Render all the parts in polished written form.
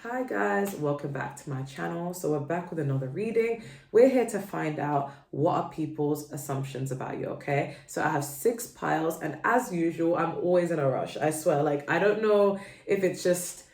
Hi guys, welcome back to my channel. So we're back with another reading. We're here to find out what are people's assumptions about you, okay? So I have 6 piles and as usual, I'm always in a rush. I swear, I don't know if it's just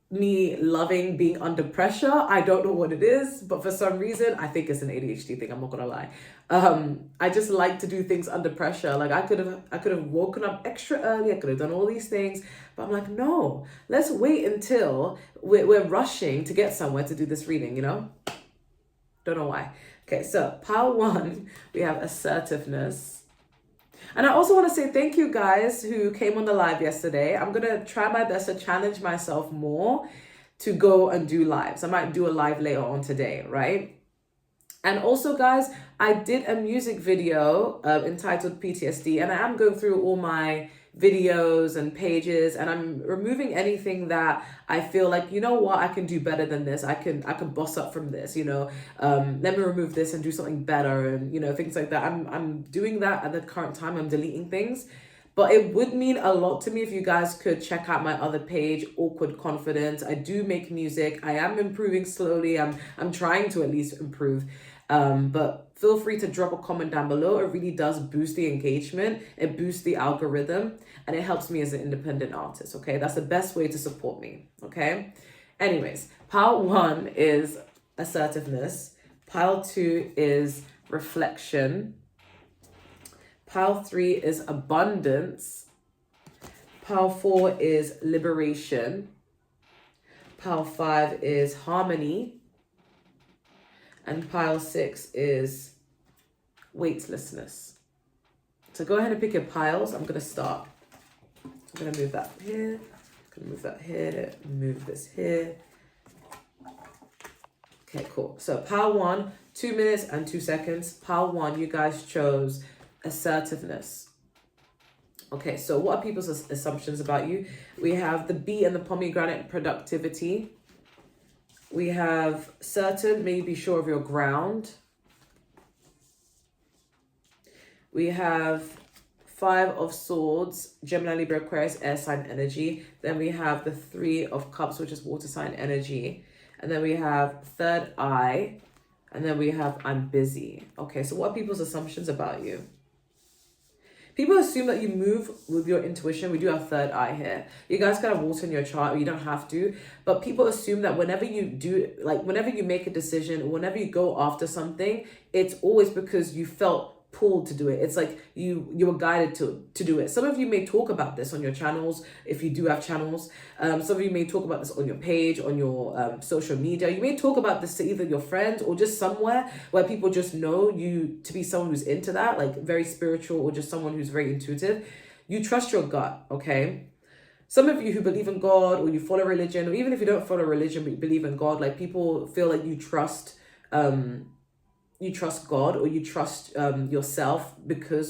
me loving being under pressure. I don't know what it is, but for some reason, I think it's an ADHD thing. I'm not gonna lie. I just like to do things under pressure. Like I could have woken up extra early. I could have done all these things, but I'm like, no. Let's wait until we're rushing to get somewhere to do this reading. Don't know why. Okay, so pile 1, we have assertiveness. And I also want to say thank you guys who came on the live yesterday. I'm going to try my best to challenge myself more to go and do lives. I might do a live later on today, right? And also, guys, I did a music video entitled PTSD, and I am going through all my videos and pages, and I'm removing anything that I feel like, you know what, I can do better than this. I can boss up from this, let me remove this and do something better, and things like that. I'm doing that at the current time. I'm deleting things. But it would mean a lot to me if you guys could check out my other page, Awkward Confidence. I do make music. I am improving slowly. I'm trying to at least improve. But feel free to drop a comment down below. It really does boost the engagement. It boosts the algorithm and it helps me as an independent artist. Okay, that's the best way to support me. Okay. Anyways, pile 1 is assertiveness. Pile 2 is reflection. Pile 3 is abundance. Pile 4 is liberation. Pile 5 is harmony. And pile 6 is weightlessness. So go ahead and pick your piles. I'm going to start. I'm going to move that here. I'm going to move that here. Move this here. Okay, cool. So pile 1, 2 minutes and 2 seconds. Pile 1, you guys chose assertiveness. Okay, so what are people's assumptions about you? We have the bee and the pomegranate, productivity. We have certain, maybe sure of your ground. We have 5 of swords, Gemini, Libra, Aquarius, air sign energy. Then we have the 3 of cups, which is water sign energy. And then we have third eye. And then we have I'm busy. Okay, so what are people's assumptions about you? People assume that you move with your intuition. We do have third eye here. You guys can have water in your chart, or you don't have to. But people assume that whenever you do, whenever you make a decision, or whenever you go after something, it's always because you felt pulled to do it. It's like you were guided to do it. Some of you may talk about this on your channels, if you do have channels. Some of you may talk about this on your page, on your social media. You may talk about this to either your friends or just somewhere where people just know you to be someone who's into that, like very spiritual, or just someone who's very intuitive. You trust your gut, okay? Some of you who believe in God, or you follow religion, or even if you don't follow religion but you believe in God, like people feel like you trust God, or you trust yourself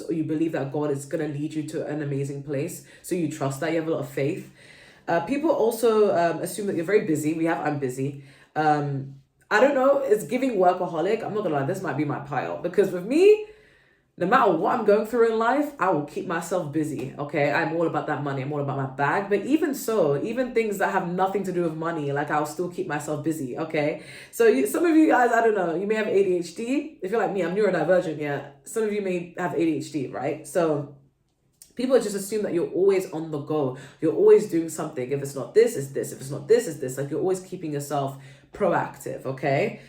or you believe that God is going to lead you to an amazing place. So you trust that, you have a lot of faith. People also assume that you're very busy. I'm busy. I don't know, it's giving workaholic. I'm not gonna lie, this might be my pile, because with me, no matter what I'm going through in life, I will keep myself busy, okay? I'm all about that money. I'm all about my bag. But even so, even things that have nothing to do with money, I'll still keep myself busy, okay? So some of you guys, I don't know, you may have ADHD. If you're like me, I'm neurodivergent, yeah. Some of you may have ADHD, right? So people just assume that you're always on the go. You're always doing something. If it's not this, it's this. If it's not this, it's this. Like, you're always keeping yourself proactive, okay?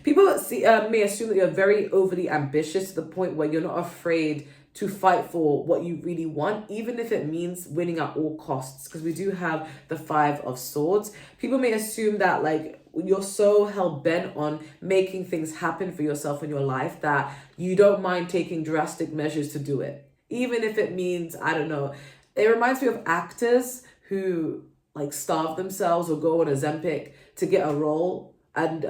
People may assume that you're very overly ambitious to the point where you're not afraid to fight for what you really want, even if it means winning at all costs, because we do have the 5 of swords. People may assume that you're so hell-bent on making things happen for yourself in your life that you don't mind taking drastic measures to do it, even if it means, I don't know. It reminds me of actors who starve themselves or go on Ozempic to get a role, and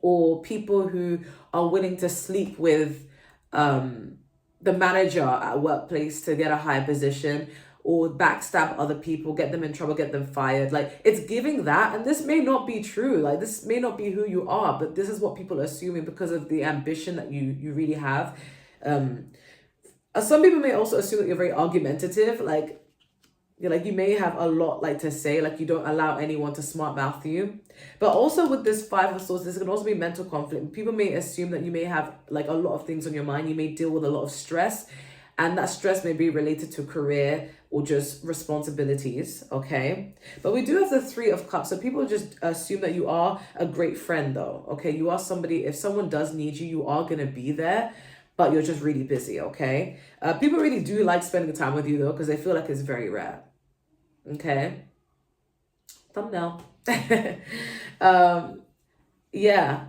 or people who are willing to sleep with the manager at workplace to get a higher position, or backstab other people, get them in trouble, get them fired. It's giving that, and this may not be true. This may not be who you are, but this is what people are assuming because of the ambition that you really have. Some people may also assume that you're very argumentative. You're like, you may have a lot like to say, like you don't allow anyone to smart mouth you. But also with this Five of Swords, this can also be mental conflict. People may assume that you may have like a lot of things on your mind. You may deal with a lot of stress, and that stress may be related to career or just responsibilities, okay? But we do have the Three of Cups. So people just assume that you are a great friend though, okay? You are somebody, if someone does need you, you are going to be there, but you're just really busy, okay? People really do like spending time with you though, because they feel like it's very rare, okay? Thumbnail. Yeah.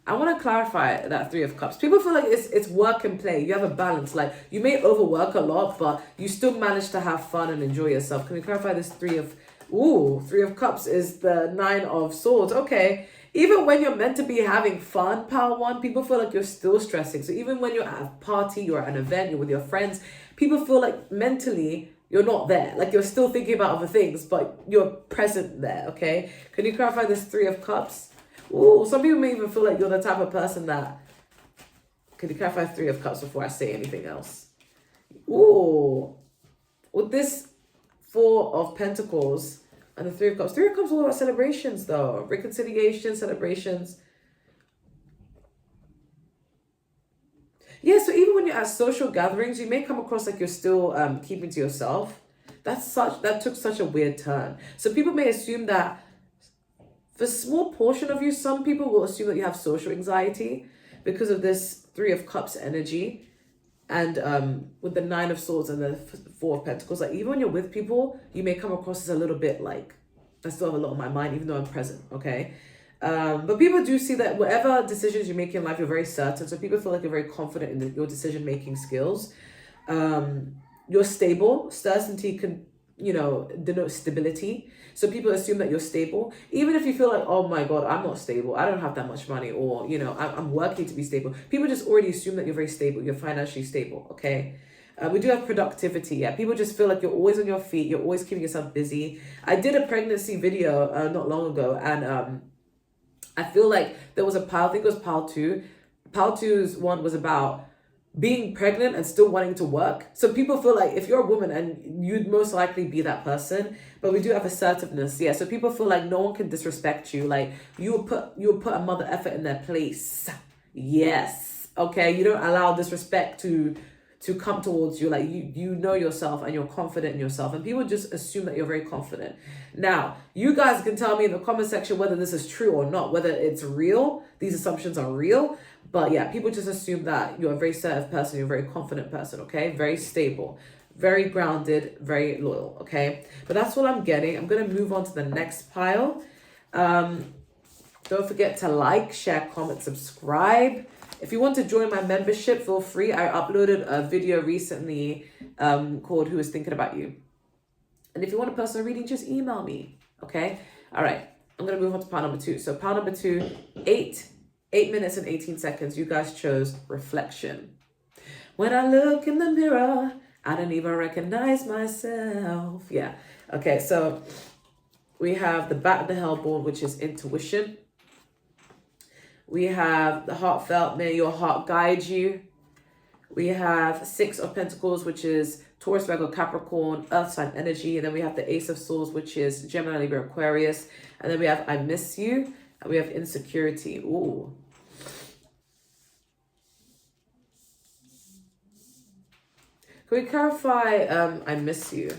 I want to clarify that Three of Cups. People feel like it's work and play. You have a balance. Like you may overwork a lot, but you still manage to have fun and enjoy yourself. Can we clarify this Three of Cups is the Nine of Swords. Okay. Even when you're meant to be having fun, Power One, people feel like you're still stressing. So even when you're at a party, you're at an event, you're with your friends, people feel like mentally you're not there. Like you're still thinking about other things, but you're present there, okay? Can you clarify this Three of Cups? Ooh, some people may even feel like you're the type of person that... Can you clarify Three of Cups before I say anything else? Ooh. With this Four of Pentacles and the Three of Cups. Three of Cups all about celebrations though. Reconciliation, celebrations. Yeah, so even when you're at social gatherings, you may come across like you're still keeping to yourself. That took such a weird turn. So people may assume that for a small portion of you, some people will assume that you have social anxiety because of this Three of Cups energy. And with the Nine of Swords and the Four of Pentacles, like even when you're with people, you may come across as a little bit like, I still have a lot on my mind, even though I'm present, okay? But people do see that whatever decisions you make in life, you're very certain. So people feel like you're very confident in your decision-making skills. You're stable. Certainty can, denote stability. So people assume that you're stable. Even if you feel like, oh my God, I'm not stable. I don't have that much money. Or, I'm working to be stable. People just already assume that you're very stable. You're financially stable, okay? We do have productivity. Yeah, people just feel like you're always on your feet. You're always keeping yourself busy. I did a pregnancy video not long ago. And I feel like there was a pile. I think it was pile 2. Pile 2's one was about being pregnant and still wanting to work. So people feel like if you're a woman, and you'd most likely be that person, but we do have assertiveness. Yeah. So people feel like no one can disrespect you. Like you would put a mother effort in their place. Yes. Okay. You don't allow disrespect to come towards you. Like you know yourself and you're confident in yourself, and people just assume that you're very confident. Now, you guys can tell me in the comment section whether this is true or not, whether it's real. These assumptions are real. But yeah, people just assume that you're a very assertive person, you're a very confident person, okay? Very stable, very grounded, very loyal, okay? But that's what I'm getting. I'm going to move on to the next pile. Don't forget to like, share, comment, subscribe. If you want to join my membership, feel free. I uploaded a video recently called Who is Thinking About You? And if you want a personal reading, just email me, okay? All right, I'm going to move on to pile number 2. So pile number 2, 8 minutes and 18 seconds. You guys chose reflection. When I look in the mirror, I don't even recognize myself. Yeah. Okay, so we have the Bat of the Hellboard, which is intuition. We have the heartfelt, may your heart guide you. We have 6 of Pentacles, which is Taurus, Virgo, Capricorn, Earth sign energy. And then we have the Ace of Swords, which is Gemini, Libra, Aquarius. And then we have I miss you. And we have insecurity. Ooh. Can we clarify I miss you?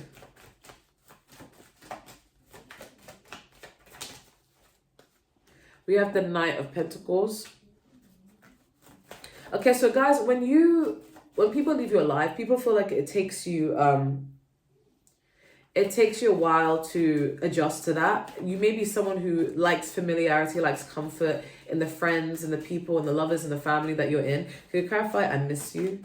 We have the Knight of Pentacles. Okay, so guys, when people leave your life, people feel like it takes you a while to adjust to that. You may be someone who likes familiarity, likes comfort in the friends and the people and the lovers and the family that you're in. Can you clarify I miss you?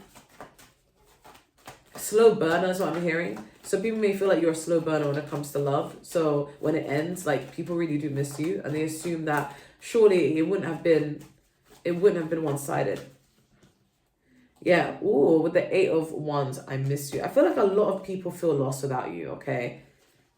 Slow burner is what I'm hearing. So people may feel like you're a slow burner when it comes to love. So when it ends, like people really do miss you, and they assume that surely it wouldn't have been one-sided. Yeah. Ooh, with the 8 of Wands, I miss you. I feel like a lot of people feel lost without you, okay?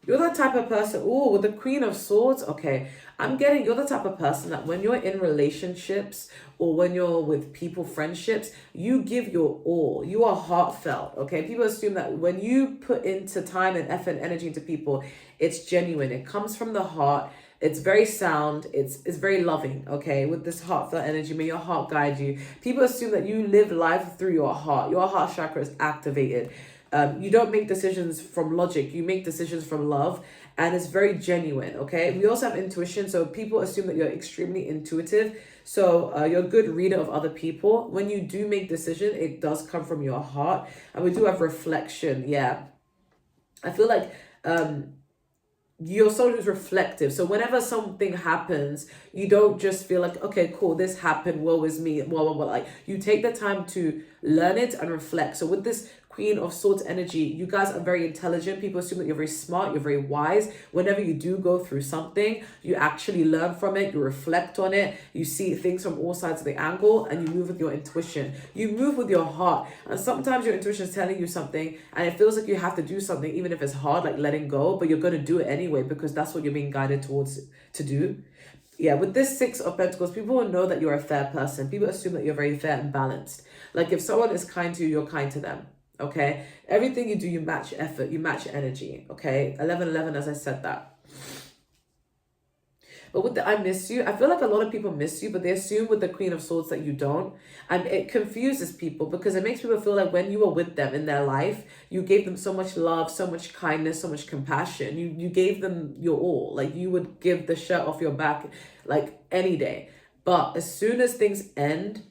You're the type of person, oh, with the Queen of Swords, okay. I'm getting, you're the type of person that when you're in relationships or when you're with people, friendships, you give your all. You are heartfelt, okay? People assume that when you put into time and effort and energy into people, it's genuine. It comes from the heart. It's very sound. It's very loving, okay? With this heartfelt energy, may your heart guide you. People assume that you live life through your heart. Your heart chakra is activated. You don't make decisions from logic. You make decisions from love, and it's very genuine, okay? We also have intuition, so people assume that you're extremely intuitive. So you're a good reader of other people. When you do make decision, it does come from your heart. And we do have reflection, yeah. I feel like you're someone who's reflective. So whenever something happens, you don't just feel like, okay, cool, this happened, woe is me, blah, blah, blah. Like, you take the time to learn it and reflect. So with this Queen of Swords energy, you guys are very intelligent. People assume that you're very smart, you're very wise. Whenever you do go through something, you actually learn from it, you reflect on it, you see things from all sides of the angle, and you move with your intuition. You move with your heart. And sometimes your intuition is telling you something, and it feels like you have to do something, even if it's hard, like letting go, but you're going to do it anyway because that's what you're being guided towards to do. Yeah, with this Six of Pentacles, people will know that you're a fair person. People assume that you're very fair and balanced. Like, if someone is kind to you, you're kind to them. Okay, everything you do, you match effort, you match energy. Okay, 11:11, as I said that. But with the I miss you, I feel like a lot of people miss you, but they assume with the Queen of Swords that you don't. And it confuses people because it makes people feel like when you were with them in their life, you gave them so much love, so much kindness, so much compassion. You gave them your all. Like, you would give the shirt off your back like any day. But as soon as things end,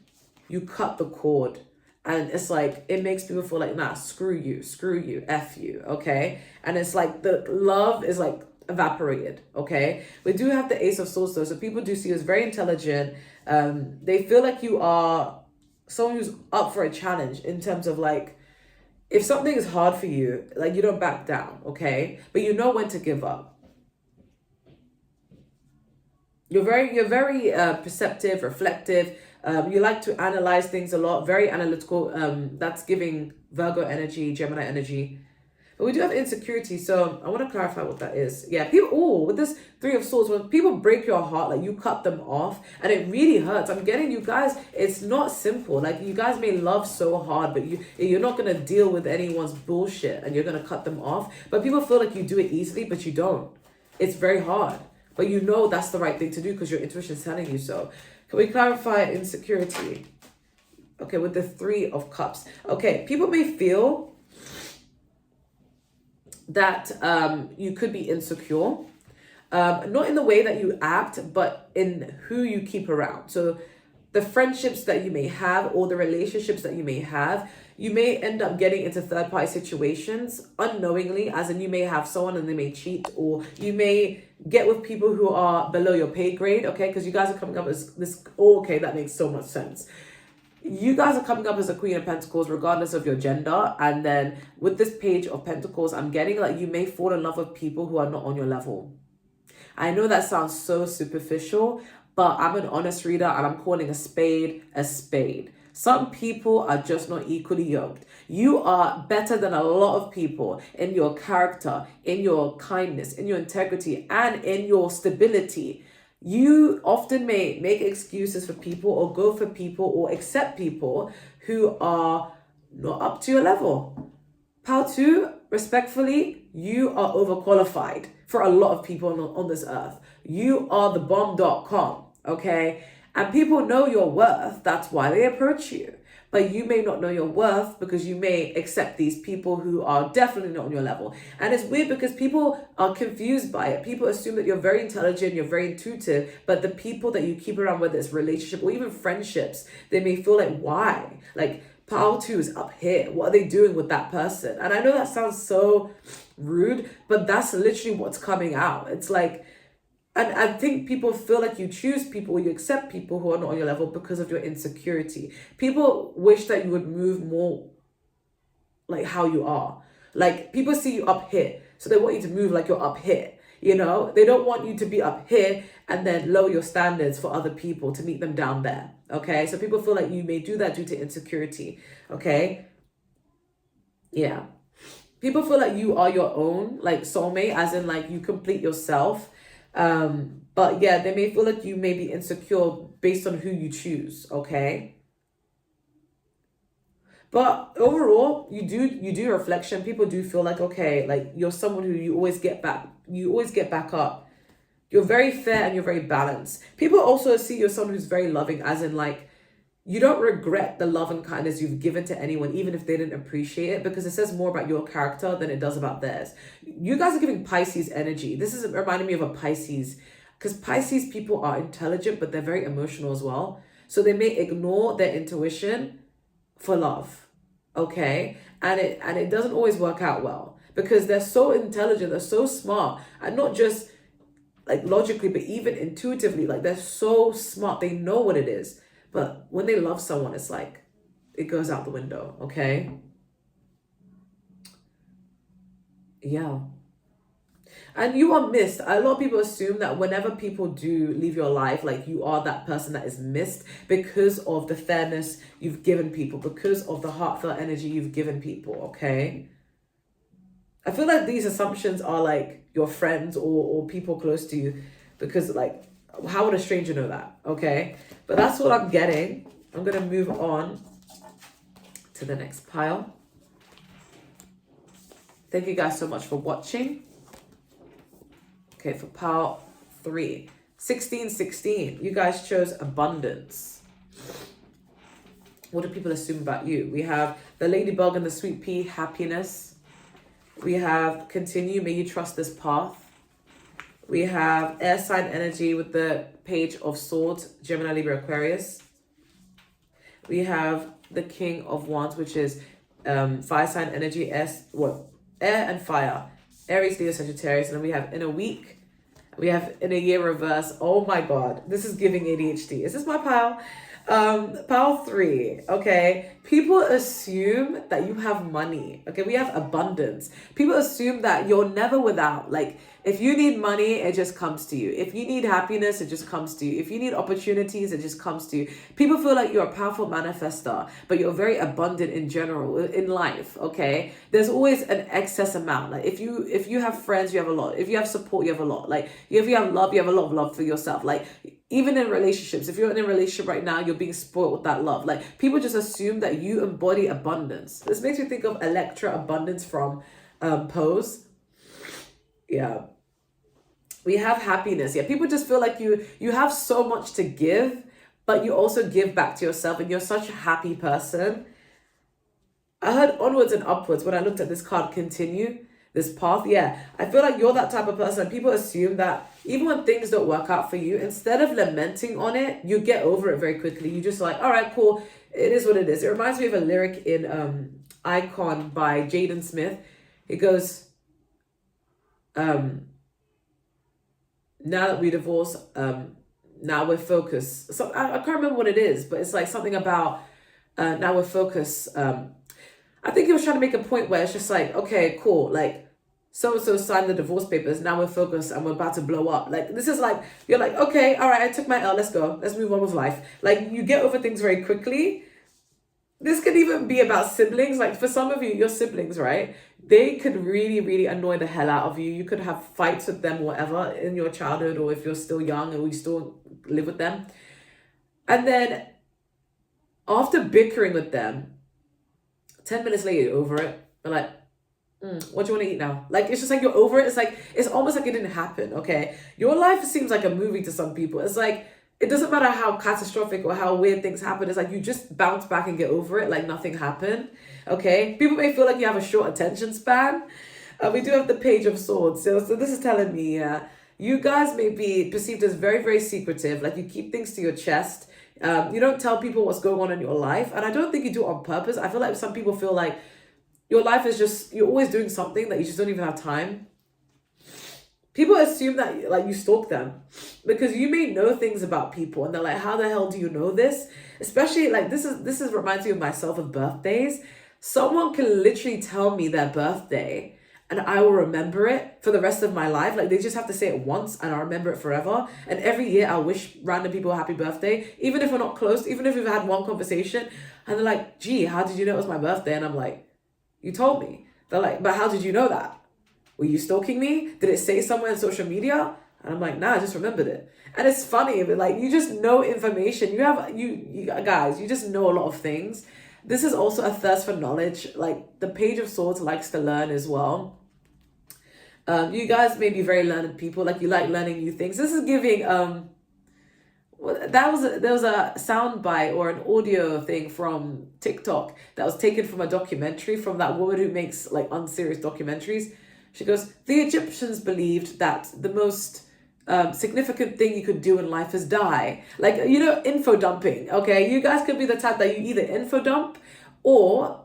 you cut the cord. And it's like, it makes people feel like, nah, screw you, F you, okay? And it's like the love is like evaporated, okay? We do have the Ace of Swords though, so people do see you as very intelligent. They feel like you are someone who's up for a challenge in terms of like, if something is hard for you, like, you don't back down, okay? But you know when to give up. You're very perceptive, reflective. You like to analyze things a lot, very analytical. That's giving Virgo energy, Gemini energy. But we do have insecurity, so I want to clarify what that is. Yeah, people, with this Three of Swords, when people break your heart, like, you cut them off, and it really hurts. I'm getting you guys, it's not simple. Like, you guys may love so hard, but you're not going to deal with anyone's bullshit, and you're going to cut them off. But people feel like you do it easily, but you don't. It's very hard. But you know that's the right thing to do because your intuition is telling you so. Can we clarify insecurity? Okay, with the Three of Cups. Okay, people may feel that you could be insecure. Not in the way that you act, but in who you keep around. So the friendships that you may have or the relationships that you may have, you may end up getting into third-party situations unknowingly, as in you may have someone and they may cheat, or you may get with people who are below your pay grade, okay? Because you guys are coming up as this, oh, okay, that makes so much sense. You guys are coming up as a Queen of Pentacles regardless of your gender, and then with this Page of Pentacles, I'm getting like you may fall in love with people who are not on your level. I know that sounds so superficial, but I'm an honest reader and I'm calling a spade a spade. Some people are just not equally yoked. You are better than a lot of people in your character, in your kindness, in your integrity, and in your stability. You often may make excuses for people or go for people or accept people who are not up to your level. Pal 2, respectfully, you are overqualified for a lot of people on this earth. You are the bomb.com, okay? And people know your worth. That's why they approach you. But you may not know your worth because you may accept these people who are definitely not on your level. And it's weird because people are confused by it. People assume that you're very intelligent, you're very intuitive, but the people that you keep around, whether it's relationship or even friendships, they may feel like, why? Like, Pile 2 is up here. What are they doing with that person? And I know that sounds so rude, but that's literally what's coming out. It's like, and I think people feel like you choose people, you accept people who are not on your level because of your insecurity. People wish that you would move more like how you are. Like, people see you up here, so they want you to move like you're up here. You know, they don't want you to be up here and then lower your standards for other people to meet them down there. Okay, so people feel like you may do that due to insecurity. Okay, yeah. people feel like you are your own, like, soulmate, as in, like, you complete yourself. But yeah, they may feel like you may be insecure based on who you choose, okay? But overall, you do reflection. People do feel like, okay, like, you're someone who you always get back up. You're very fair and you're very balanced. People also see you're someone who's very loving, as in, like, you don't regret the love and kindness you've given to anyone, even if they didn't appreciate it, because it says more about your character than it does about theirs. You guys are giving Pisces energy. This is reminding me of a Pisces, because Pisces people are intelligent, but they're very emotional as well. So they may ignore their intuition for love, okay? And it doesn't always work out well, because they're so intelligent, they're so smart, and not just like logically, but even intuitively. Like, they're so smart, they know what it is. But when they love someone, it's like, it goes out the window, okay? Yeah. And you are missed. A lot of people assume that whenever people do leave your life, like, you are that person that is missed because of the fairness you've given people, because of the heartfelt energy you've given people, okay? I feel like these assumptions are like your friends or people close to you, because, like, how would a stranger know that? Okay, but that's what I'm getting. I'm gonna move on to the next pile. Thank you guys so much for watching. Okay, for pile 3, 1616, you guys chose abundance. What do people assume about you? We have the ladybug and the sweet pea, happiness. We have continue, may you trust this path. We have air sign energy with the page of swords, Gemini, Libra, Aquarius. We have the king of wands, which is fire sign energy, air and fire, Aries, Leo, Sagittarius. And then we have in a week, we have in a year reverse. Oh my God, this is giving ADHD. Is this my pile? Pile 3, okay? People assume that you have money, okay? We have abundance. People assume that you're never without. Like, if you need money, it just comes to you. If you need happiness, it just comes to you. If you need opportunities, it just comes to you. People feel like you're a powerful manifester, but you're very abundant in general in life, okay? There's always an excess amount. Like, if you have friends, you have a lot. If you have support, you have a lot. Like, if you have love, you have a lot of love for yourself. Like, even in relationships, if you're in a relationship right now, you're being spoiled with that love. Like, people just assume that you embody abundance. This makes me think of Electra Abundance from Pose. Yeah. We have happiness. Yeah, people just feel like you have so much to give, but you also give back to yourself, and you're such a happy person. I heard onwards and upwards when I looked at this card, continue, this path. Yeah, I feel like you're that type of person. People assume that even when things don't work out for you, instead of lamenting on it, you get over it very quickly. You just like, all right, cool. It is what it is. It reminds me of a lyric in Icon by Jaden Smith. It goes, now that we divorce, now we're focused. So I can't remember what it is, but it's like something about now we're focused. I think he was trying to make a point where it's just like, okay, cool, like, so-and-so signed the divorce papers, now we're focused and we're about to blow up. Like, this is like, you're like, okay, all right, I took my L, let's go. Let's move on with life. Like, you get over things very quickly. This could even be about siblings. Like, for some of you, your siblings, right? They could really, really annoy the hell out of you. You could have fights with them, whatever, in your childhood, or if you're still young and we still live with them. And then after bickering with them, 10 minutes later, you're over it. You're like, what do you want to eat now? Like, it's just like you're over it. It's like, it's almost like it didn't happen, okay? Your life seems like a movie to some people. It's like, it doesn't matter how catastrophic or how weird things happen. It's like you just bounce back and get over it like nothing happened, okay? People may feel like you have a short attention span. We do have the Page of Swords. So this is telling me you guys may be perceived as very, very secretive. Like, you keep things to your chest. You don't tell people what's going on in your life. And I don't think you do it on purpose. I feel like some people feel like your life is just, you're always doing something that you just don't even have time. People assume that, like, you stalk them because you may know things about people and they're like, how the hell do you know this? Especially, like, this is reminds me of myself of birthdays. Someone can literally tell me their birthday and I will remember it for the rest of my life. Like, they just have to say it once and I'll remember it forever. And every year I'll wish random people a happy birthday, even if we're not close, even if we've had one conversation. And they're like, gee, how did you know it was my birthday? And I'm like, you told me. They're like, but how did you know that? Were you stalking me? Did it say somewhere on social media? And I'm like, nah, I just remembered it. And it's funny, but like, you just know information. You guys, you just know a lot of things. This is also a thirst for knowledge. Like, the Page of Swords likes to learn as well. You guys may be very learned people, like you like learning new things. This is giving there was a sound bite or an audio thing from TikTok that was taken from a documentary from that woman who makes like unserious documentaries. She goes, the Egyptians believed that the most significant thing you could do in life is die. Like, you know, info dumping. Okay, you guys could be the type that you either info dump or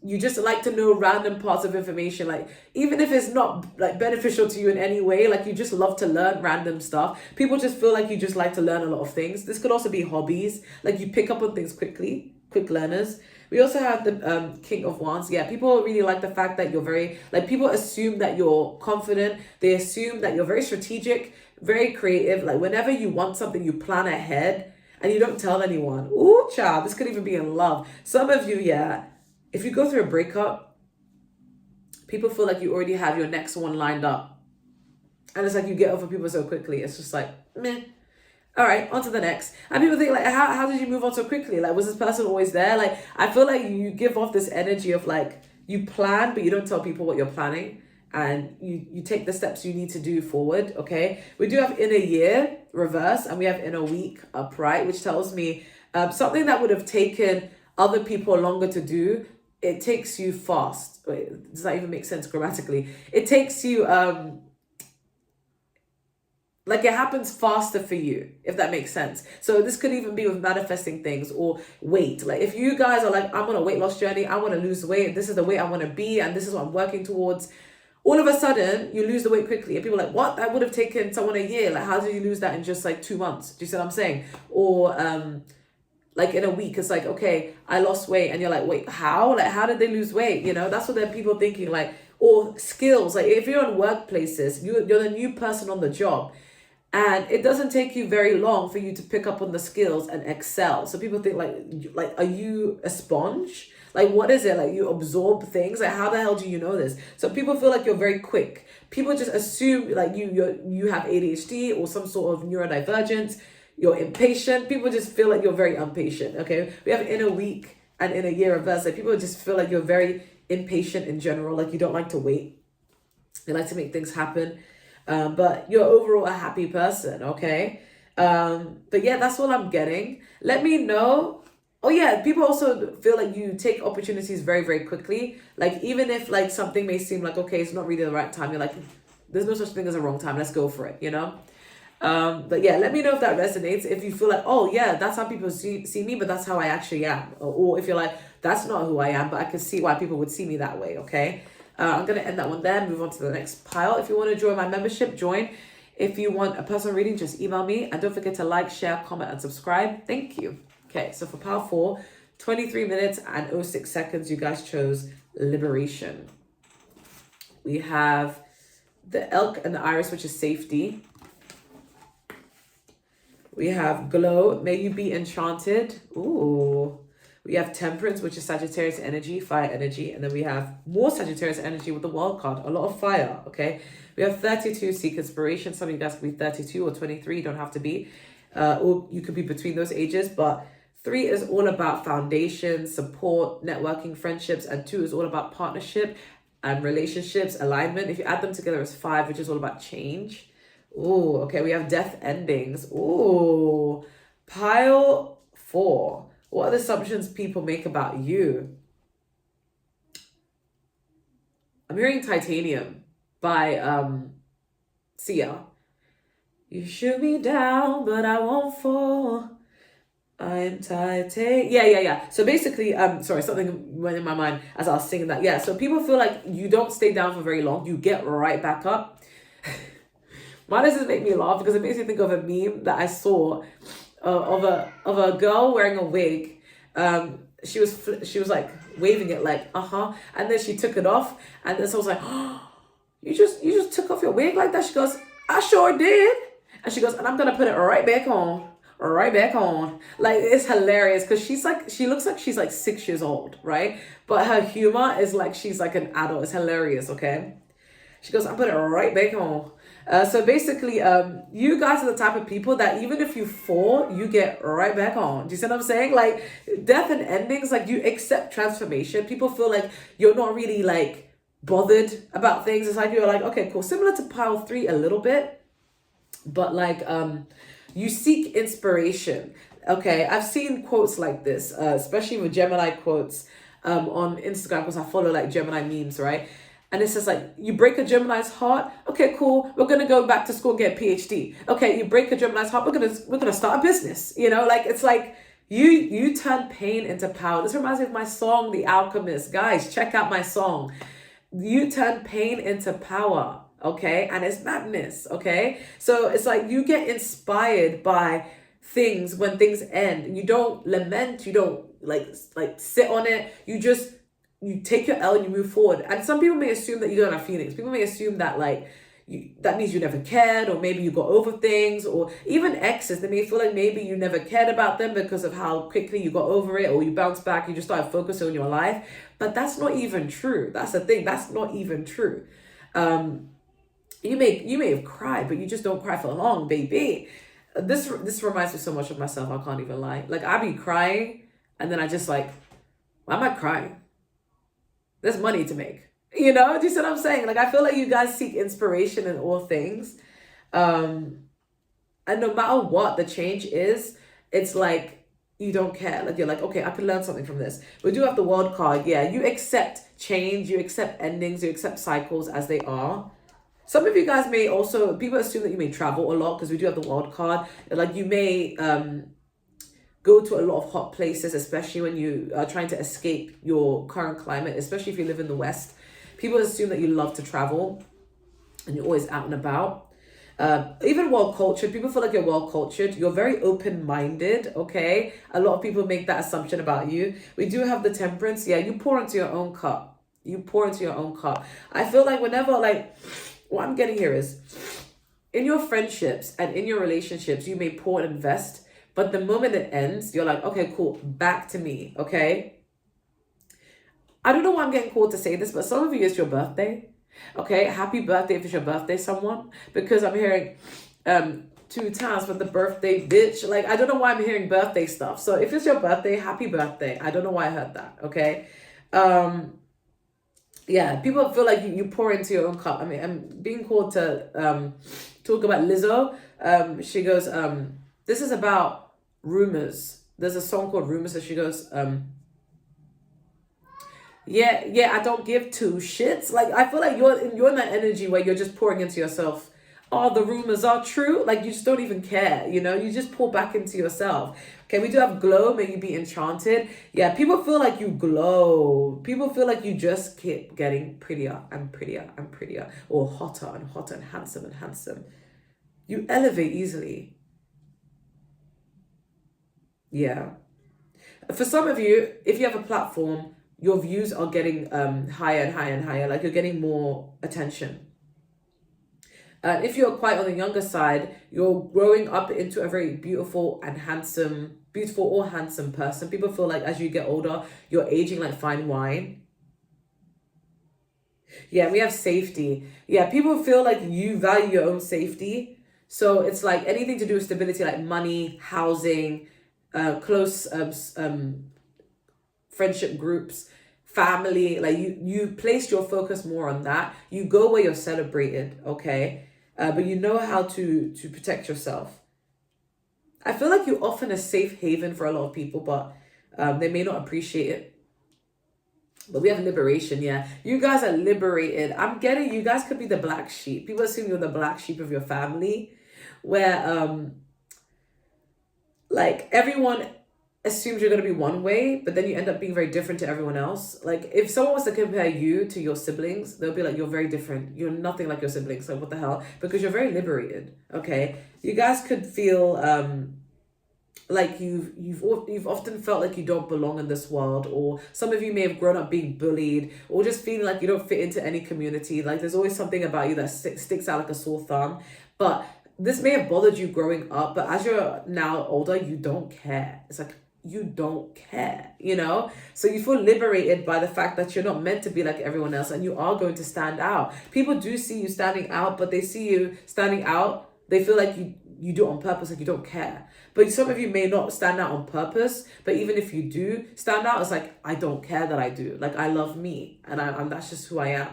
you just like to know random parts of information, like even if it's not like beneficial to you in any way, like you just love to learn random stuff. People just feel like you just like to learn a lot of things. This could also be hobbies, like you pick up on things quickly, quick learners. We also have the King of Wands. Yeah, people really like the fact that you're very, like, people assume that you're confident. They assume that you're very strategic, very creative. Like, whenever you want something, you plan ahead and you don't tell anyone. Ooh, child, this could even be in love. Some of you, yeah, if you go through a breakup, people feel like you already have your next one lined up. And it's like you get over people so quickly. It's just like, meh. All right, on to the next. And people think, like, how did you move on so quickly? Like, was this person always there? Like, I feel like you give off this energy of, like, you plan, but you don't tell people what you're planning. And you take the steps you need to do forward, okay? We do have inner year, reverse, and we have inner week, upright, which tells me something that would have taken other people longer to do, it takes you fast. Wait, does that even make sense grammatically? It takes you, like, it happens faster for you, if that makes sense. So this could even be with manifesting things or weight. Like, if you guys are like, I'm on a weight loss journey, I want to lose weight, this is the weight I want to be, and this is what I'm working towards. All of a sudden, you lose the weight quickly. And people are like, what? That would have taken someone a year. Like, how did you lose that in just like 2 months? Do you see what I'm saying? Or, like in a week, it's like, okay, I lost weight. And you're like, wait, how? Like, how did they lose weight? You know, that's what they're people thinking. Like, or skills. Like, if you're in workplaces, you're the new person on the job. And it doesn't take you very long for you to pick up on the skills and excel. So people think like, are you a sponge? Like, what is it? Like, you absorb things? Like, how the hell do you know this? So people feel like you're very quick. People just assume like you have ADHD or some sort of neurodivergence. You're impatient. People just feel like you're very impatient, okay? We have inner week and inner year reverse. Like, people just feel like you're very impatient in general. Like, you don't like to wait. You like to make things happen. But you're overall a happy person, okay? But yeah, that's what I'm getting. Let me know. Oh yeah, people also feel like you take opportunities very, very quickly. Like, even if like something may seem like, okay, it's not really the right time, you're like, there's no such thing as a wrong time, let's go for it, you know? But yeah, let me know if that resonates. If you feel like, oh yeah, that's how people see me, but that's how I actually am. Or if you're like, that's not who I am, but I can see why people would see me that way, okay? I'm going to end that one there, move on to the next pile. If you want to join my membership, join. If you want a personal reading, just email me. And don't forget to like, share, comment, and subscribe. Thank you. Okay, so for pile 4, 23 minutes and 06 seconds, you guys chose liberation. We have the elk and the iris, which is safety. We have glow, may you be enchanted. Ooh. We have temperance, which is Sagittarius energy, fire energy. And then we have more Sagittarius energy with the wild card, a lot of fire, okay? We have 32, seek inspiration. Some of you guys could be 32 or 23, you don't have to be. Or you could be between those ages. But 3 is all about foundation, support, networking, friendships. And 2 is all about partnership and relationships, alignment. If you add them together, it's 5, which is all about change. Ooh, okay, we have death endings. Ooh, pile 4. What are the assumptions people make about you? I'm hearing Titanium by Sia. You shoot me down, but I won't fall. I'm titanium. Yeah. So basically, sorry, something went in my mind as I was singing that. Yeah, so people feel like you don't stay down for very long. You get right back up. Why does this make me laugh? Because it makes me think of a meme that I saw of a girl wearing a wig. She was like waving it like and then she took it off, and then so I was like, oh, you just took off your wig like that? She goes, I sure did. And she goes, and I'm gonna put it right back on right back on. Like, it's hilarious because she looks like she's like 6 years old, right? But her humor is like she's like an adult. It's hilarious, okay? She goes, I'm putting it right back on. So basically, you guys are the type of people that even if you fall, you get right back on. Do you see what I'm saying? Like, death and endings, like, you accept transformation. People feel like you're not really like bothered about things. It's like you're like, okay, cool. Similar to pile 3 a little bit, but like you seek inspiration. Okay, I've seen quotes like this, especially with Gemini quotes on Instagram, because I follow like Gemini memes, right? And it says like, you break a Gemini's heart. Okay, cool. We're gonna go back to school and get a PhD. Okay, you break a Gemini's heart. We're gonna start a business. You know, like it's like you turn pain into power. This reminds me of my song, The Alchemist. Guys, check out my song. You turn pain into power. Okay, and it's madness. Okay, so it's like you get inspired by things when things end. You don't lament. You don't like sit on it. You take your L and you move forward. And some people may assume that you don't have feelings. People may assume that like that means you never cared, or maybe you got over things, or even exes, they may feel like maybe you never cared about them because of how quickly you got over it, or you bounced back, you just started focusing on your life. But that's not even true. That's the thing. That's not even true. You may have cried, but you just don't cry for long, baby. This reminds me so much of myself. I can't even lie. Like, I be crying, and then I just like, why am I crying? There's money to make. You know, do you see what I'm saying? Like, I feel like you guys seek inspiration in all things. And no matter what the change is, it's like you don't care. Like, you're like, okay, I can learn something from this. We do have the world card. Yeah, you accept change, you accept endings, you accept cycles as they are. Some of you guys may also, people assume that you may travel a lot because we do have the world card. Like, you may go to a lot of hot places, especially when you are trying to escape your current climate, especially if you live in the West. People assume that you love to travel and you're always out and about. Even well cultured, people feel like you're well cultured. You're very open-minded, okay? A lot of people make that assumption about you. We do have the temperance. Yeah, you pour into your own cup. You pour into your own cup. I feel like whenever, like, what I'm getting here is, in your friendships and in your relationships, you may pour and invest, but the moment it ends, you're like, okay, cool, back to me, okay? I don't know why I'm getting called to say this, but some of you, it's your birthday, okay? Happy birthday if it's your birthday, someone, because I'm hearing 2 times for the birthday, bitch. Like, I don't know why I'm hearing birthday stuff. So if it's your birthday, happy birthday. I don't know why I heard that, okay? Yeah, people feel like you pour into your own cup. I mean, I'm being called to talk about Lizzo. She goes, this is about rumors. There's a song called Rumors, and she goes, yeah, I don't give 2 shits. Like, I feel like you're in that energy where you're just pouring into yourself. Oh, the rumors are true. Like, you just don't even care, you know? You just pour back into yourself. Okay, we do have glow. May you be enchanted. Yeah, people feel like you glow. People feel like you just keep getting prettier and prettier and prettier, or hotter and hotter and handsome. You elevate easily. Yeah. For some of you, if you have a platform, your views are getting higher and higher and higher. Like, you're getting more attention. If you're quite on the younger side, you're growing up into a very beautiful or handsome person. People feel like as you get older, you're aging like fine wine. Yeah, we have safety. Yeah, people feel like you value your own safety. So it's like anything to do with stability, like money, housing, close friendship groups, family. Like, you place your focus more on that. You go where you're celebrated, okay? But you know how to protect yourself. I feel like you're often a safe haven for a lot of people, but they may not appreciate it. But we have liberation, yeah. You guys are liberated. I'm getting, you guys could be the black sheep. People assume you're the black sheep of your family, where like, everyone assumes you're going to be one way, but then you end up being very different to everyone else. Like, if someone was to compare you to your siblings, they'll be like, you're very different. You're nothing like your siblings. So what the hell? Because you're very liberated, okay? You guys could feel like you've often felt like you don't belong in this world, or some of you may have grown up being bullied, or just feeling like you don't fit into any community. Like, there's always something about you that sticks out like a sore thumb. But this may have bothered you growing up, but as you're now older, you don't care. It's like, you don't care, you know? So you feel liberated by the fact that you're not meant to be like everyone else, and you are going to stand out. People do see you standing out, but they see you standing out, they feel like you do it on purpose, like you don't care. But some of you may not stand out on purpose, but even if you do stand out, it's like, I don't care that I do. Like, I love me, and I'm that's just who I am.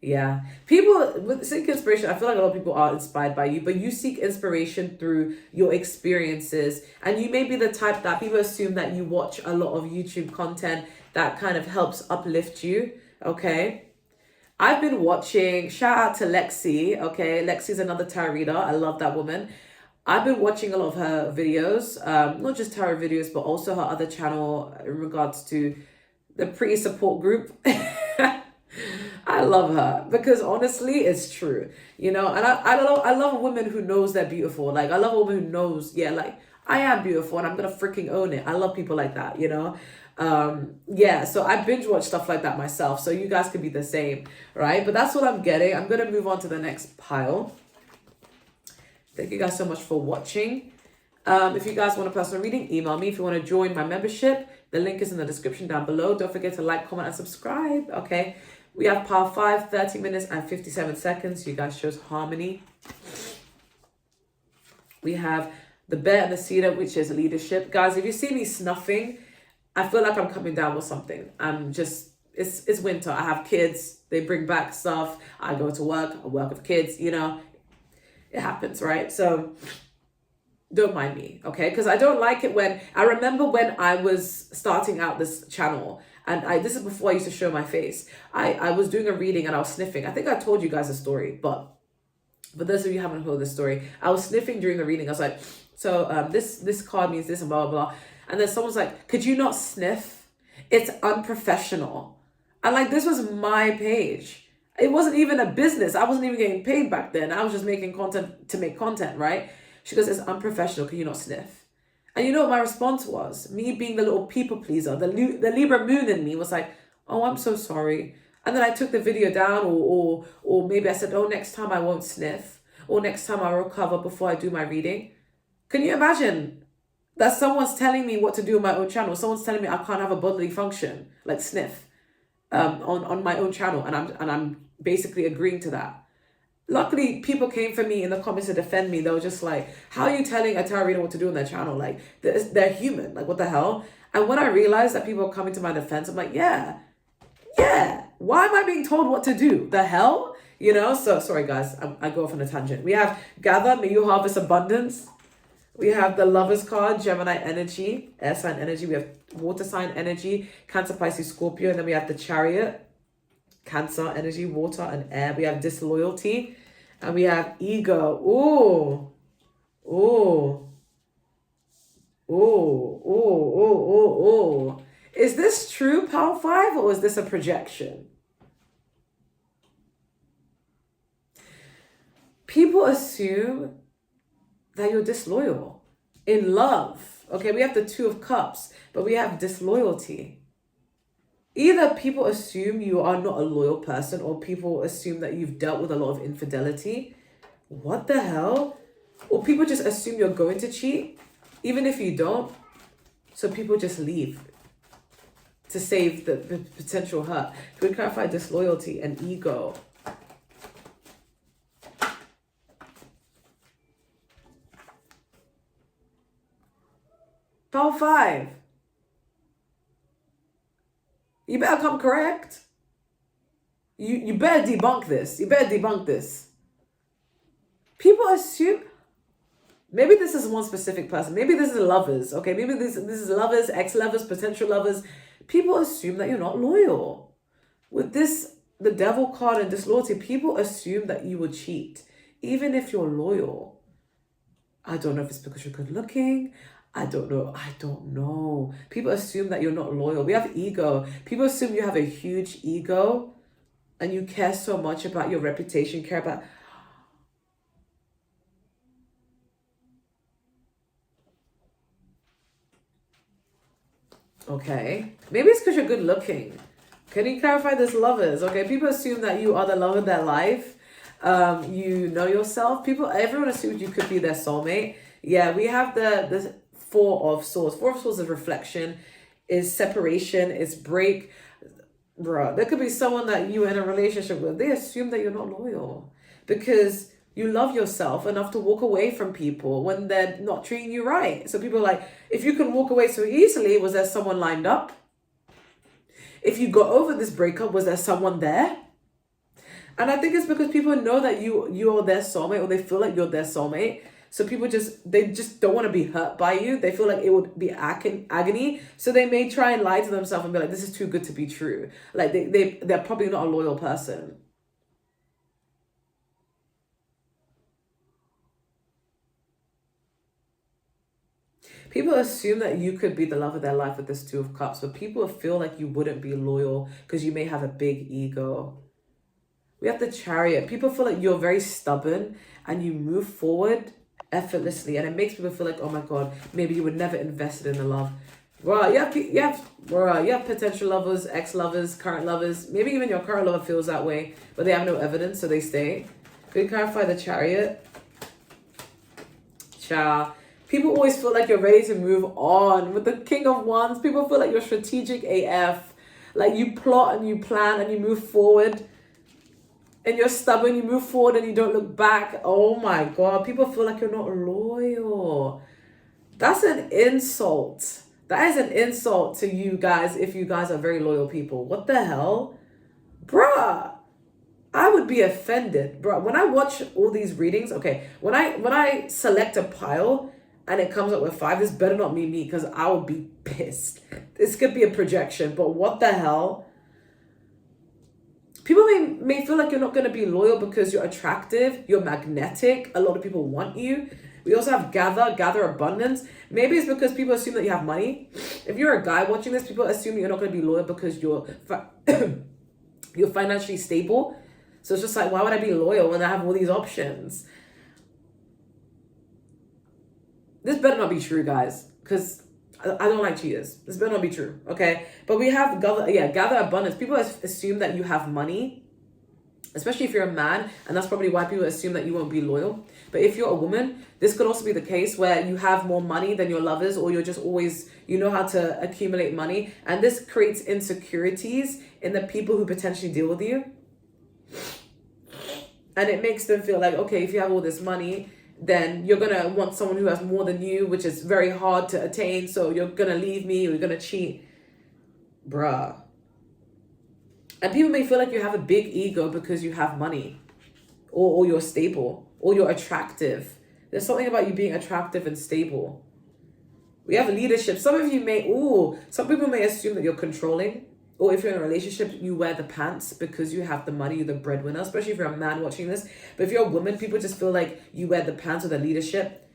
Yeah. People with seek inspiration, I feel like a lot of people are inspired by you, but you seek inspiration through your experiences. And you may be the type that people assume that you watch a lot of YouTube content that kind of helps uplift you. Okay. I've been watching, shout out to Lexi. Okay. Lexi's another tarot reader. I love that woman. I've been watching a lot of her videos, not just tarot videos, but also her other channel in regards to the pretty support group. I love her because honestly, it's true, you know. And I love a woman who knows they're beautiful. Like, I love a woman who knows, yeah, like, I am beautiful and I'm gonna freaking own it. I love people like that, you know. Yeah, so I binge watch stuff like that myself, so you guys could be the same, right? But that's what I'm getting. I'm gonna move on to the next pile. Thank you guys so much for watching. If you guys want a personal reading, email me. If you want to join my membership, the link is in the description down below. Don't forget to like, comment, and subscribe. Okay. We have pile 5, 30 minutes and 57 seconds. You guys chose harmony. We have the bear and the cedar, which is leadership. Guys, if you see me snuffing, I feel like I'm coming down with something. I'm just, it's winter. I have kids. They bring back stuff. I go to work. I work with kids, you know. It happens, right? So don't mind me, okay? Because I don't like it when, I remember when I was starting out this channel, and this is before I used to show my face. I was doing a reading and I was sniffing. I think I told you guys a story, but for those of you who haven't heard this story, I was sniffing during the reading. I was like, so this card means this and blah, blah, blah. And then someone's like, could you not sniff? It's unprofessional. And like, this was my page. It wasn't even a business. I wasn't even getting paid back then. I was just making content to make content, right? She goes, it's unprofessional. Can you not sniff? And you know what my response was? Me being the little people pleaser, the Libra moon in me was like, oh, I'm so sorry. And then I took the video down, or maybe I said, oh, next time I won't sniff, or next time I'll recover before I do my reading. Can you imagine that someone's telling me what to do on my own channel? Someone's telling me I can't have a bodily function like sniff on my own channel, and I'm basically agreeing to that. Luckily, people came for me in the comments to defend me. They were just like, how are you telling a tarot reader what to do on their channel? Like, they're human. Like, what the hell? And when I realized that people are coming to my defense, I'm like, yeah. Why am I being told what to do? The hell? You know? So, sorry, guys. I go off on a tangent. We have gather, may you harvest abundance. We have the Lover's card, Gemini energy, air sign energy. We have water sign energy, Cancer, Pisces, Scorpio. And then we have the Chariot, Cancer energy, water and air. We have disloyalty, and we have ego. Ooh. Is this true, Power 5, or is this a projection? People assume that you're disloyal in love. Okay, we have the 2 of Cups, but we have disloyalty. Either people assume you are not a loyal person, or people assume that you've dealt with a lot of infidelity. What the hell? Or people just assume you're going to cheat, even if you don't. So people just leave to save the potential hurt. Can we clarify disloyalty and ego? Power 5. You better come correct. You better debunk this. You better debunk this. People assume, maybe this is one specific person. Maybe this is lovers. Okay, maybe this is lovers, ex-lovers, potential lovers. People assume that you're not loyal. With this, the devil card and disloyalty, people assume that you would cheat, even if you're loyal. I don't know if it's because you're good looking. I don't know. People assume that you're not loyal. We have ego. People assume you have a huge ego and you care so much about your reputation, care about... Okay. Maybe it's because you're good looking. Can you clarify this, lovers? Okay, people assume that you are the love of their life. You know yourself. Everyone assumes you could be their soulmate. Yeah, we have the Four of Swords. Four of Swords is reflection, is separation, is break. Bruh, there could be someone that you're in a relationship with. They assume that you're not loyal because you love yourself enough to walk away from people when they're not treating you right. So people are like, if you can walk away so easily, was there someone lined up? If you got over this breakup, was there someone there? And I think it's because people know that you're their soulmate, or they feel like you're their soulmate. So people they just don't want to be hurt by you. They feel like it would be agony. So they may try and lie to themselves and be like, this is too good to be true. Like they're probably not a loyal person. People assume that you could be the love of their life with this Two of Cups, but people feel like you wouldn't be loyal because you may have a big ego. We have the Chariot. People feel like you're very stubborn and you move forward effortlessly, and it makes people feel like, oh my God, maybe you would never invested in the love. Well, you have potential lovers, ex-lovers, current lovers. Maybe even your current lover feels that way, but they have no evidence, so they stay. Can you clarify the Chariot? People always feel like you're ready to move on. With the King of Wands, people feel like you're strategic AF. Like you plot and you plan and you move forward. And you're stubborn, you move forward and you don't look back. Oh my God, people feel like you're not loyal. That's an insult. That is an insult to you guys if you guys are very loyal people. What the hell? Bruh. I would be offended. Bruh, when I watch all these readings, okay, when I select a pile and it comes up with 5, this better not be me because I would be pissed. This could be a projection, but what the hell? People may feel like you're not going to be loyal because you're attractive, you're magnetic, a lot of people want you. We also have gather abundance. Maybe it's because people assume that you have money. If you're a guy watching this, people assume you're not going to be loyal because you're financially stable. So it's just like, why would I be loyal when I have all these options? This better not be true, guys, because I don't like cheaters. This better not be true, okay? But we have gather abundance. People assume that you have money, especially if you're a man, and that's probably why people assume that you won't be loyal. But if you're a woman, this could also be the case where you have more money than your lovers, or you're just always, you know how to accumulate money. And this creates insecurities in the people who potentially deal with you. And it makes them feel like, okay, if you have all this money, then you're going to want someone who has more than you, which is very hard to attain. So you're going to leave me, or you're going to cheat. Bruh. And people may feel like you have a big ego because you have money, or you're stable, or you're attractive. There's something about you being attractive and stable. We have leadership. Some people may assume that you're controlling. Or if you're in a relationship, you wear the pants because you have the money, you're the breadwinner, especially if you're a man watching this. But if you're a woman, people just feel like you wear the pants or the leadership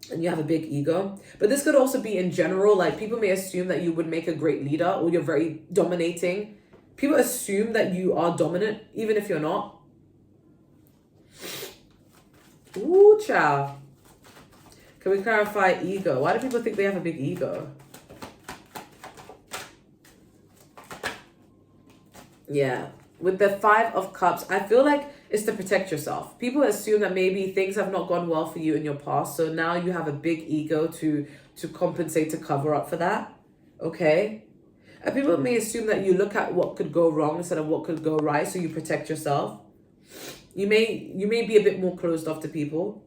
and you have a big ego. But this could also be in general, like people may assume that you would make a great leader, or you're very dominating. People assume that you are dominant, even if you're not. Ooh, child. Can we clarify ego? Why do people think they have a big ego? Yeah, with the 5 of Cups, I feel like it's to protect yourself. People assume that maybe things have not gone well for you in your past, so now you have a big ego to compensate, to cover up for that. Okay? And people may assume that you look at what could go wrong instead of what could go right, so you protect yourself. You may be a bit more closed off to people,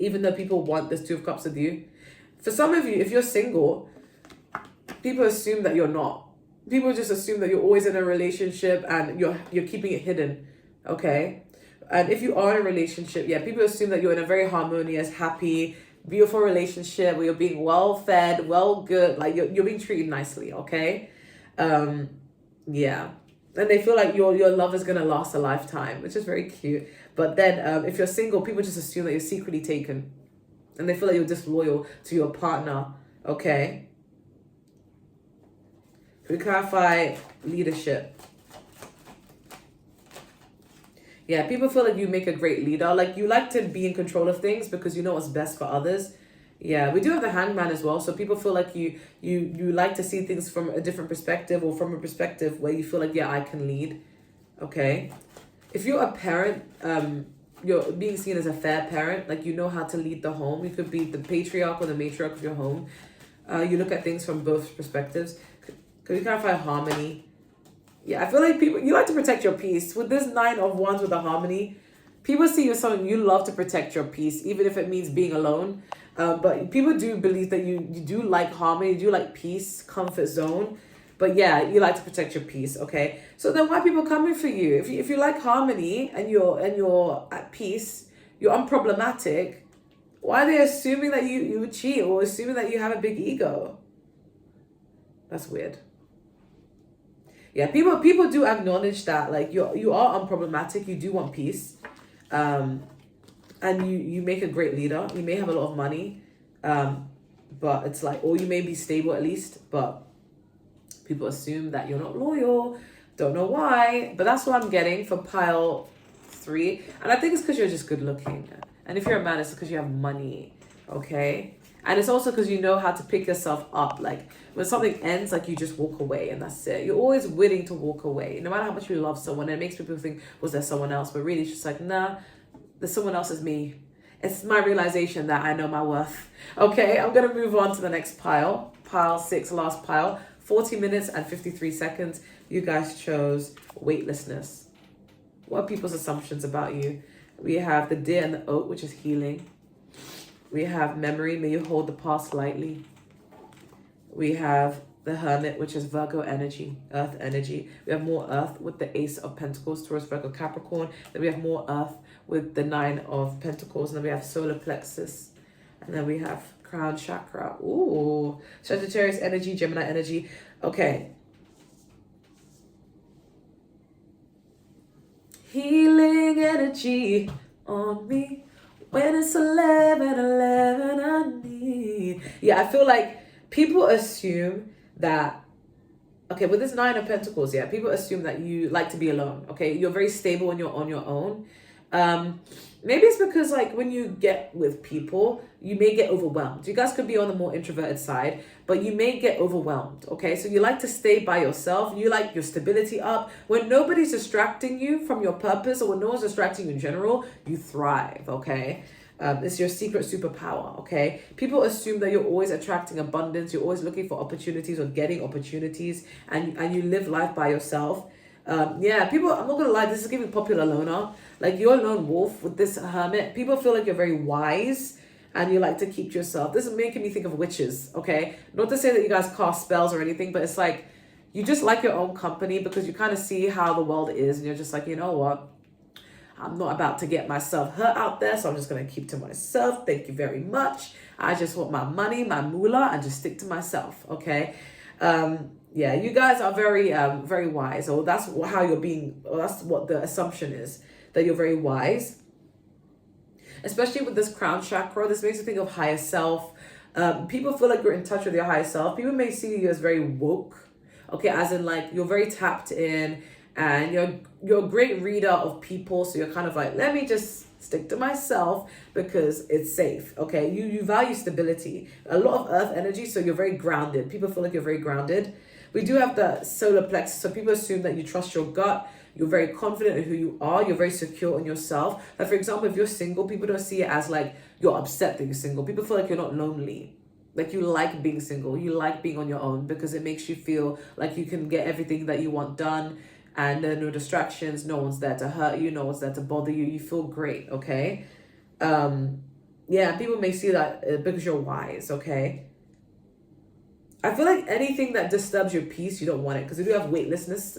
even though people want this 2 of Cups with you. For some of you, if you're single, people assume that you're not. People just assume that you're always in a relationship and you're keeping it hidden, okay? And if you are in a relationship, people assume that you're in a very harmonious, happy, beautiful relationship where you're being well-fed, well-good, like you're being treated nicely, okay? And they feel like your love is going to last a lifetime, which is very cute. But then if you're single, people just assume that you're secretly taken. And they feel like you're disloyal to your partner, okay? We clarify leadership. Yeah, people feel like you make a great leader. Like you like to be in control of things because you know what's best for others. Yeah, we do have the Hangman as well. So people feel like you like to see things from a different perspective, or from a perspective where you feel like, yeah, I can lead. Okay. If you're a parent, you're being seen as a fair parent, like you know how to lead the home. You could be the patriarch or the matriarch of your home. You look at things from both perspectives. Because you can't find harmony. Yeah, I feel like people, you like to protect your peace. With this 9 of Wands with the harmony, people see you as someone you love to protect your peace, even if it means being alone. But people do believe that you do like harmony, you do like peace, comfort zone. But yeah, you like to protect your peace, okay? So then why are people coming for you? If you like harmony and you're at peace, you're unproblematic, why are they assuming that you would cheat or assuming that you have a big ego? That's weird. Yeah, people do acknowledge that, like, you are unproblematic, you do want peace. And you make a great leader. You may have a lot of money, but it's like, or you may be stable at least, but people assume that you're not loyal. Don't know why, but that's what I'm getting for pile 3. And I think it's because you're just good looking. And if you're a man, it's because you have money, okay? And it's also because you know how to pick yourself up. Like, when something ends, like, you just walk away and that's it. You're always willing to walk away. No matter how much you love someone, it makes people think, was there someone else? But really, it's just like, nah, there's someone else is me. It's my realization that I know my worth. Okay, I'm going to move on to the next pile. Pile 6, last pile. 40 minutes and 53 seconds. You guys chose weightlessness. What are people's assumptions about you? We have the deer and the oak, which is healing. We have memory. May you hold the past lightly. We have the hermit, which is Virgo energy, earth energy. We have more earth with the ace of pentacles, Taurus, Virgo, Capricorn. Then we have more earth with the 9 of pentacles. And then we have solar plexus. And then we have crown chakra. Ooh, Sagittarius energy, Gemini energy. Okay. Healing energy on me. When it's 11:11, I need. Yeah, I feel like people assume that, okay, with this 9 of pentacles, yeah, people assume that you like to be alone. Okay, you're very stable when you're on your own. Maybe it's because, like, when you get with people, you may get overwhelmed. You guys could be on the more introverted side, but you may get overwhelmed, okay? So you like to stay by yourself. You like your stability up. When nobody's distracting you from your purpose, or when no one's distracting you in general, you thrive, okay? It's your secret superpower, okay? People assume that you're always attracting abundance. You're always looking for opportunities or getting opportunities, and you live life by yourself. Yeah, people, I'm not gonna lie, this is giving popular loner. Like, you're a lone wolf with this hermit. People feel like you're very wise and you like to keep to yourself. This is making me think of witches, okay? Not to say that you guys cast spells or anything, but it's like, you just like your own company because you kind of see how the world is and you're just like, you know what? I'm not about to get myself hurt out there, so I'm just going to keep to myself. Thank you very much. I just want my money, my moolah, and just stick to myself, okay? Yeah, you guys are very, very wise. Or that's how you're being, or that's what the assumption is, that you're very wise. Especially with this crown chakra, this makes you think of higher self. People feel like you're in touch with your higher self. People may see you as very woke, okay? As in, like, you're very tapped in and you're a great reader of people. So you're kind of like, let me just stick to myself because it's safe, okay? You value stability. A lot of earth energy, so you're very grounded. People feel like you're very grounded. We do have the solar plexus, so people assume that you trust your gut. You're very confident in who you are. You're very secure in yourself. Like, for example, if you're single, people don't see it as like you're upset that you're single. People feel like you're not lonely. Like, you like being single. You like being on your own because it makes you feel like you can get everything that you want done and there are no distractions. No one's there to hurt you. No one's there to bother you. You feel great, okay? Yeah, people may see that because you're wise, okay? I feel like anything that disturbs your peace, you don't want it because we do have weightlessness.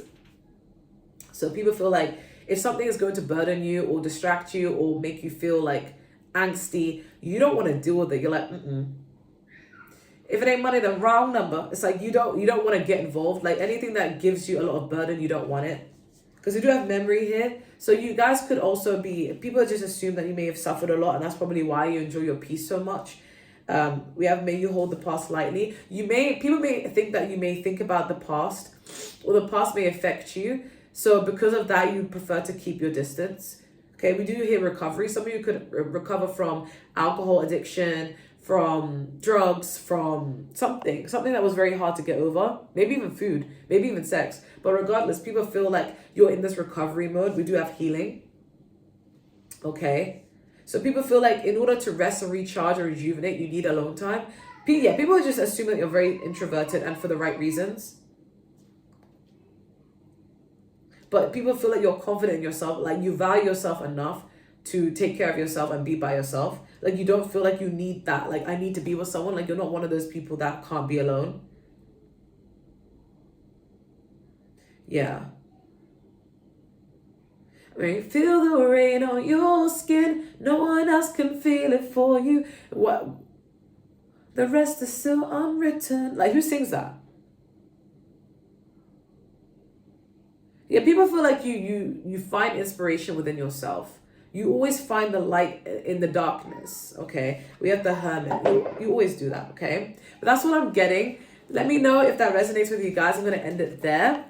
So people feel like if something is going to burden you or distract you or make you feel like angsty, you don't want to deal with it. You're like, If it ain't money, then wrong number. It's like you don't want to get involved. Like, anything that gives you a lot of burden, you don't want it. Because we do have memory here. So you guys could also be, people just assume that you may have suffered a lot and that's probably why you enjoy your peace so much. We have, may you hold the past lightly. People may think that you may think about the past or the past may affect you. So because of that, you prefer to keep your distance. Okay, we do hear recovery. Some of you could recover from alcohol addiction, from drugs, from something that was very hard to get over, maybe even food, maybe even sex. But regardless, people feel like you're in this recovery mode. We do have healing. Okay. So people feel like in order to rest and recharge or rejuvenate, you need alone time. People just assume that you're very introverted and for the right reasons. But people feel like you're confident in yourself, like you value yourself enough to take care of yourself and be by yourself. Like you don't feel like you need that. Like I need to be with someone. Like you're not one of those people that can't be alone. Yeah. When you feel the rain on your skin, no one else can feel it for you. What? The rest is still unwritten. Like who sings that? Yeah, people feel like you find inspiration within yourself. You always find the light in the darkness, okay? We have the hermit. You always do that, okay? But that's what I'm getting. Let me know if that resonates with you guys. I'm going to end it there.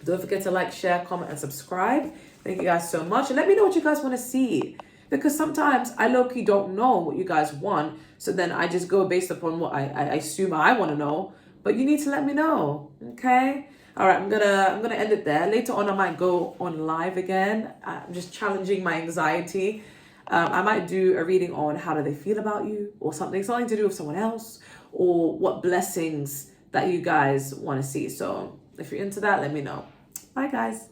Don't forget to like, share, comment, and subscribe. Thank you guys so much. And let me know what you guys want to see. Because sometimes I low-key don't know what you guys want. So then I just go based upon what I assume I want to know. But you need to let me know, okay? All right, I'm gonna end it there. Later on, I might go on live again. I'm just challenging my anxiety. I might do a reading on how do they feel about you or something to do with someone else or what blessings that you guys want to see. So if you're into that, let me know. Bye, guys.